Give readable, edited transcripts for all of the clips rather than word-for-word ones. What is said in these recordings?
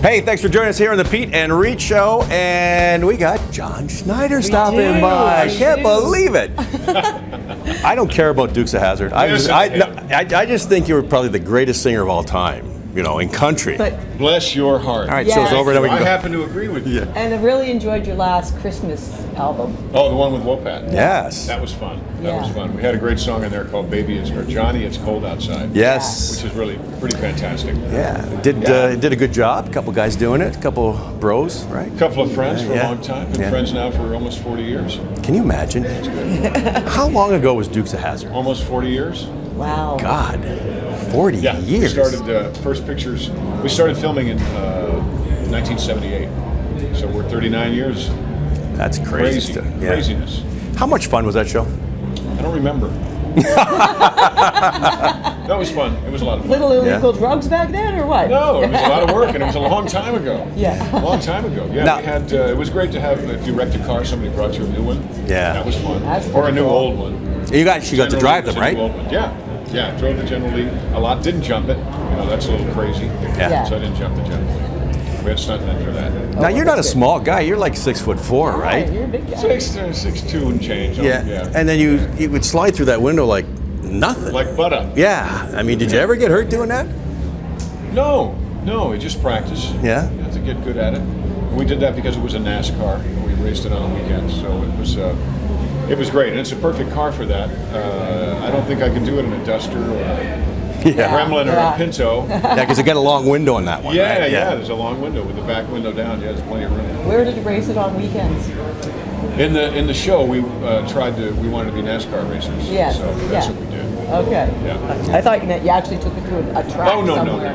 Hey, thanks for joining us here on the Peet and Reet Show, and we got John Schneider stopping by. I can't believe it. I don't care about Dukes of Hazzard. I just think you were probably the greatest singer of all time, you know, in country. But bless your heart. All right, so it's over. Then we can I go. happen to agree with you. Yeah. and I really enjoyed your last Christmas album. Oh, the one with Wopat. Yes. That was fun. That Yeah. was fun. We had a great song in there called Johnny, It's Cold Outside. Yes. Which is really pretty fantastic. Yeah. Did a good job. A couple guys doing it. A couple bros, right? A couple of friends for Yeah. a long time. Been Yeah. friends now for almost 40 years. Can you imagine? How long ago was Dukes of Hazzard? Almost 40 years. Wow. God, 40 Yeah. years. We started first pictures. We started filming in 1978. So we're 39 years. That's crazy. Yeah. Craziness. How much fun was that show? I don't remember. That was fun. It was a lot of fun. Little illegal drugs back then, or what? No, it was a lot of work, and it was a long time ago. Yeah. A long time ago. Yeah, Now- we had. It was great to have. If you wrecked a car, somebody brought you a new one. Yeah. That was fun. That's Or a pretty new cool. old one. You got to General drive Lee them, was a right? new old one. Yeah. Yeah, drove the General Lee a lot. Didn't jump it. You know, that's a little crazy. Yeah. So I didn't jump the General Lee. We had stuntmen for that. Now you're not a small guy. You're like 6'4", right? You're a big guy. 6'2" and change. Yeah. Yeah. And then you would slide through that window like nothing. Like butter. Yeah. I mean, did you ever get hurt doing that? No, we just practice. Yeah. You have to get good at it. We did that because it was a NASCAR. We raced it on the weekends, so it was great, and it's a perfect car for that. I don't think I could do it in a Duster or a Gremlin or a Pinto. Yeah, because you got a long window on that one. Yeah, right? yeah. There's a long window with the back window down. Yeah, there's plenty of room. Where did you race it on weekends? In the show, we we wanted to be NASCAR racers. Yes, So that's yeah. what we did. Okay. Yeah. I thought you meant you actually took it to a track Oh, no, somewhere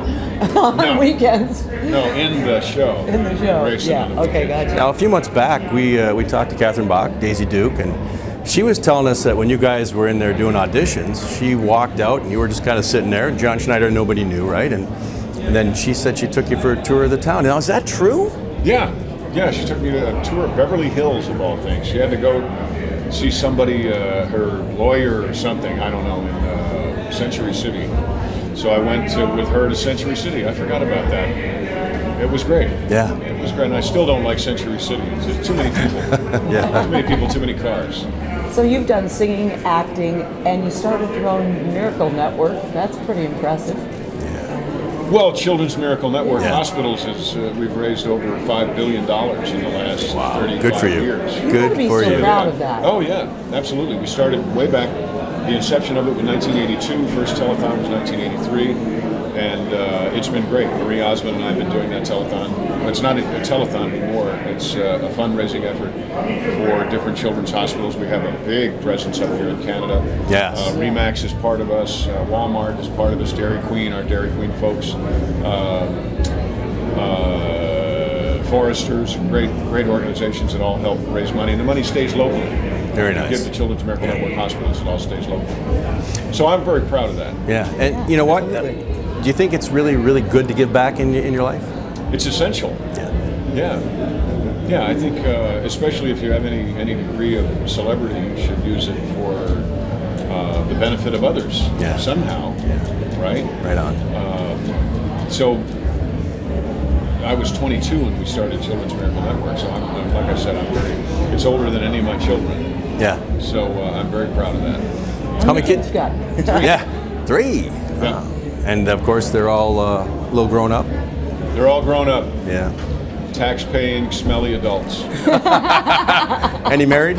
no. on No. weekends. No, in the show. In the show. Racing Yeah. on the Okay, weekends. gotcha. Now, a few months back, we talked to Katherine Bach, Daisy Duke, and she was telling us that when you guys were in there doing auditions, she walked out and you were just kind of sitting there. John Schneider, nobody knew, right? And then she said she took you for a tour of the town. Now, is that true? Yeah, she took me to a tour of Beverly Hills, of all things. She had to go see somebody, her lawyer or something, I don't know, in Century City. So I went with her to Century City. I forgot about that. It was great. Yeah. It was great, and I still don't like Century City. There's too many people. Yeah. Too many people, too many cars. So you've done singing, acting, and you started your own Miracle Network. That's pretty impressive. Well, Children's Miracle Network Yeah. Hospitals we've raised over $5 billion in the last 35 Good for you. years. You Good gotta be for so you. proud of that. Oh yeah, absolutely. We started way back. The inception of it was 1982. First telethon was 1983, and it's been great. Marie Osmond and I have been doing that telethon. It's not a telethon anymore. It's a fundraising effort for different children's hospitals. We have a big presence up here in Canada. Yes. Remax is part of us. Walmart is part of us. Dairy Queen, our Dairy Queen folks. Foresters, great organizations that all help raise money, and the money stays locally. Very nice. Give the Children's Miracle Network Hospitals, it all stays local. So I'm very proud of that. Yeah. And you know what? Do you think it's really, really good to give back in your life? It's essential. Yeah. Yeah, I think especially if you have any degree of celebrity, you should use it for the benefit of others somehow. Yeah. Right? Right on. So I was 22 when we started Children's Miracle Network. So like I said, it's older than any of my children. Yeah. So I'm very proud of that. How many kids? You got? Yeah. 3. Yeah. And of course, they're all a little grown up. They're all grown up, Yeah. tax-paying, smelly adults. Any married?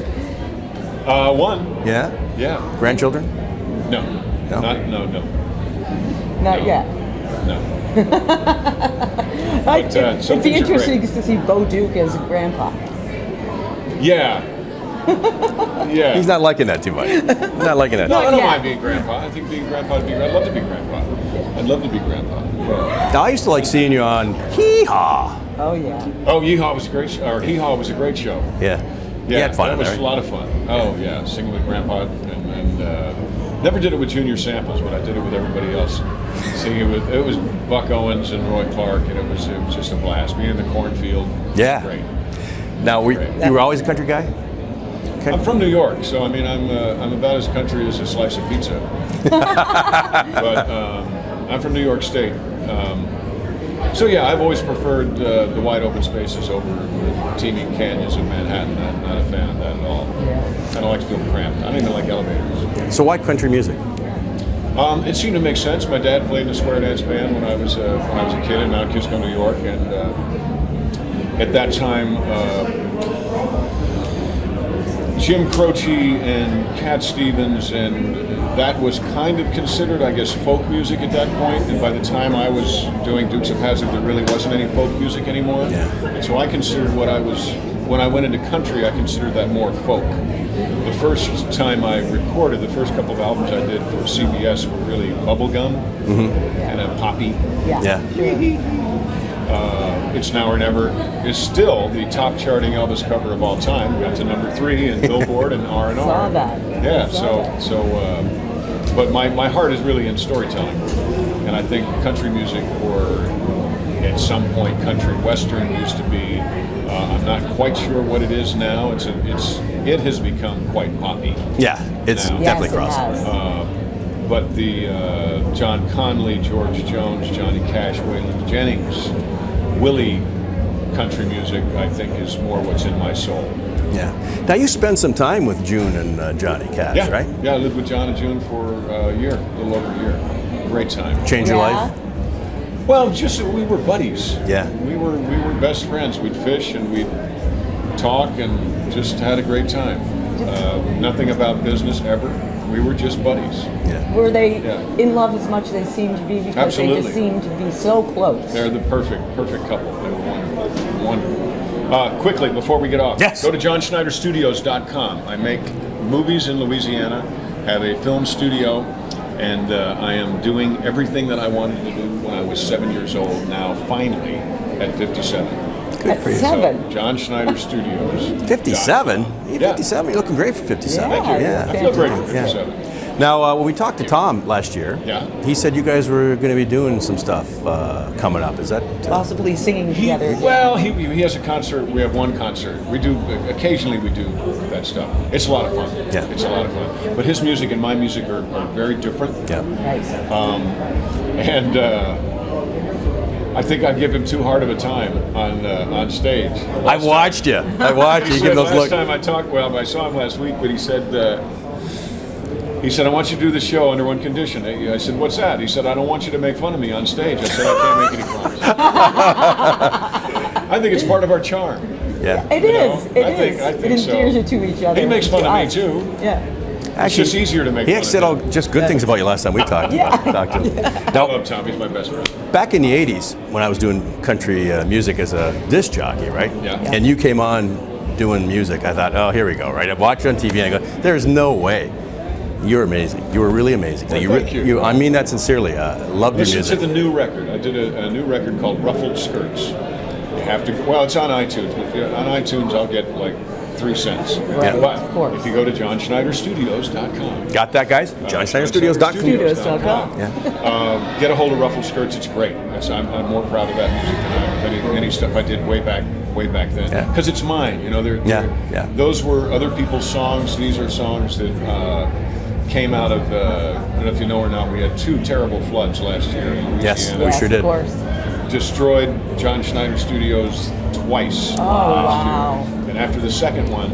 One. Yeah. Yeah. Grandchildren? No. No? No. Not yet. No. It'd some be things are interesting to see Bo Duke as grandpa. Yeah. Yeah. He's not liking that too much. Not liking that. No, I don't Yeah. mind being grandpa. I think being grandpa would be great. I'd love to be grandpa. I'd love to be grandpa. Now, I used to like seeing you on Hee Haw. Oh yeah. Oh, Yeehaw was a great show. Or Hee Haw was a great show. Yeah. Yeah, You had fun that in was there. a lot of fun. Oh yeah, singing with grandpa and never did it with Junior Samples, but I did it with everybody else. Singing with it was Buck Owens and Roy Clark, and it was just a blast. Being in the cornfield. Yeah. Great. Now, you were always a country guy? I'm from New York, so I mean, I'm about as country as a slice of pizza. But I'm from New York State. So yeah, I've always preferred the wide open spaces over the teeming canyons of Manhattan. I'm not a fan of that at all. I don't like to feel cramped. I don't even like elevators. So why country music? It seemed to make sense. My dad played in a square dance band when I was a kid in Mount Kisco, New York, and at that time, Jim Croce and Cat Stevens, and that was kind of considered, I guess, folk music at that point. And by the time I was doing Dukes of Hazzard, there really wasn't any folk music anymore. Yeah. And so I considered when I went into country, I considered that more folk. The first time I recorded, the first couple of albums I did for CBS were really bubblegum and a poppy. Yeah. It's Now or Never is still the top charting Elvis cover of all time. We got to number 3 in Billboard and R&R. Saw that. Yeah, but my heart is really in storytelling. And I think country music, or at some point country western, used to be, I'm not quite sure what it is now. It has become quite poppy. Yeah, it's now. definitely Yes, it crossing. has. But the John Conley, George Jones, Johnny Cash, Waylon Jennings, Willie country music, I think, is more what's in my soul. Yeah. Now you spend some time with June and Johnny Cash, Yeah, right? Yeah, I lived with John and June for a year, a little over a year. Great time. Change your Yeah. life? Well, just we were buddies. Yeah. We were best friends. We'd fish and we'd talk and just had a great time. Nothing about business ever. We were just buddies. Yeah. Were they Yeah. in love as much as they seemed to be? Because they Absolutely. just seemed to be so close. They're the perfect couple. They were wonderful. Wonderful. Quickly, before we get off, Yes. go to johnschneiderstudios.com. I make movies in Louisiana, have a film studio, and I am doing everything that I wanted to do when I was 7 years old, now finally at 57. Good At for you. 7. So, John Schneider Studios. 57? You're Yeah. 57? You're looking great for 57. Thank you. Yeah, I feel great for Yeah. 57. Now, when we talked to Tom last year, Yeah. he said you guys were going to be doing some stuff coming up. Is that? Possibly singing together. Well, he has a concert. We have one concert. We do occasionally we do that stuff. It's a lot of fun. Yeah. It's a lot of fun. But his music and my music are very different. Yeah. Nice. And I think I give him too hard of a time on stage. I watched you. I watched you. He You give said those last looks. time I talked, well, I saw him last week, but he said, I want you to do the show under one condition. I said, what's that? He said, I don't want you to make fun of me on stage. I said, I can't make any fun. I think it's part of our charm. Yeah. It You is. know, It I is. think It so. endears you to each other. He makes fun to of me us. too. Yeah. It's just easier to make He fun said of all him. just good things about you last time we talked. Talked to him. I Now, love Tom. He's my best friend. back in the 80s, when I was doing country music as a disc jockey, right? Yeah. And you came on doing music, I thought, oh, here we go, right? I watched you on TV and I go, there's no way. You're amazing. You were really amazing. Well, thank you. I mean that sincerely. Loved your Listen music. to the new record. I did a new record called Ruffled Skirts. You have to. Well, it's on iTunes. But if you're on iTunes, I'll get like 3 cents. Right, But of course. if you go to johnschneiderstudios.com. Got that, guys? JohnSchneiderStudios.com. Studios.com. Yeah. Get a hold of Ruffled Skirts. It's great. I'm more proud of that music than any stuff I did way back then. Yeah. Because it's mine. You know, Yeah. those were other people's songs. These are songs that came out of. I don't know if you know or not. We had 2 terrible floods last year in Louisiana. Yes, we Yes, sure did. Of course. Destroyed John Schneider Studios twice Oh, last wow. year. And after the second one,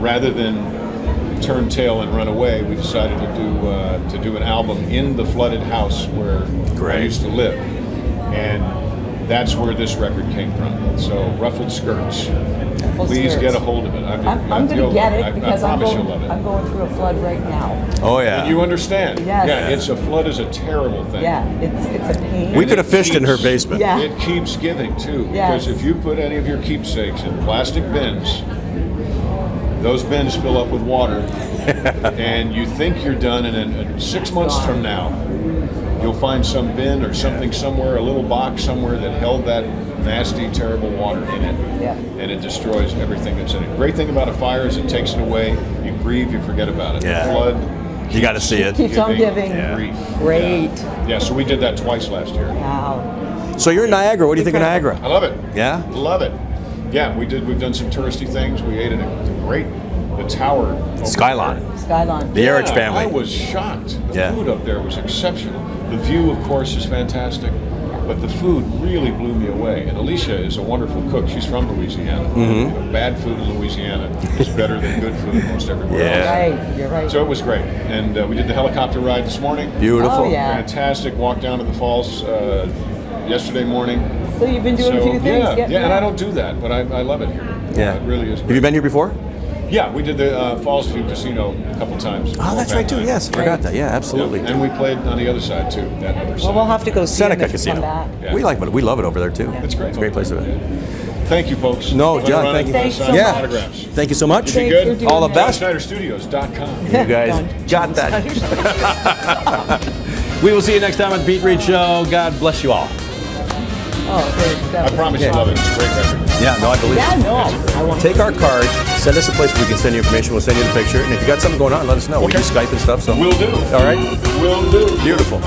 rather than turn tail and run away, we decided to do an album in the flooded house where I Great. used to live, and that's where this record came from. So Ruffled Skirts. Ruffled Please Skirts. get a hold of it. I'm going to get it because I I'm promise you'll love it. going through a flood right now. Oh, yeah. You understand? Yes. Yeah, a flood is a terrible thing. Yeah, it's a pain. We And could it have fished in her keeps- basement. Yeah. It keeps giving too, Yes. because if you put any of your keepsakes in plastic bins, those bins fill up with water, and you think you're done, and then 6 months from now, you'll find some bin or something somewhere, a little box somewhere that held that nasty, terrible water in it, Yeah. and it destroys everything that's in it. Great thing about a fire is it takes it away. You grieve, you forget about it. Yeah. The flood. You got to see it. Keeps on giving. Yeah. Grief. Great. Yeah, so we did that twice last year. Wow. So you're in Niagara. What do you think of Niagara? I love it. Yeah? Love it. Yeah, we did. We've done some touristy things. We ate at the tower. Skyline. Skyline. The Erich family. I was shocked. The Yeah. food up there was exceptional. The view, of course, is fantastic. But the food really blew me away. And Alicia is a wonderful cook. She's from Louisiana. You know, bad food in Louisiana is better than good food most everywhere Yeah. else. Right, you're right. So it was great. And we did the helicopter ride this morning. Beautiful. Oh, yeah. Fantastic. Walked down to the falls yesterday morning. So you've been doing a few things. Yeah, and I don't do that, but I love it here. Yeah. It really is Have great. you been here before? Yeah, we did the Falls View Casino a couple times. Oh, that's right too. Yes, forgot that. Yeah, absolutely. And we played on the other side too, that other side. Well, we'll have to go see Seneca him if you come Casino. back. Yeah. We like it. We love it over there too. It's great. It's a great place to be. Thank you, folks. No, Let me John, run thank and you. Thanks sign so some Yeah. autographs. Thank you so much. Be Thanks good. for doing All the that. best. SchneiderStudios.com. You guys got that. We will see you next time on the Peet Reet Show. God bless you all. Oh, great. I promise you love it. It's a great record. Yeah, no, I believe Yeah, it. no, I want Take our card, send us a place where we can send you information. We'll send you the picture. And if you got something going on, let us know. We Okay. do Skype and stuff. So Will do. All right. Will do. Beautiful.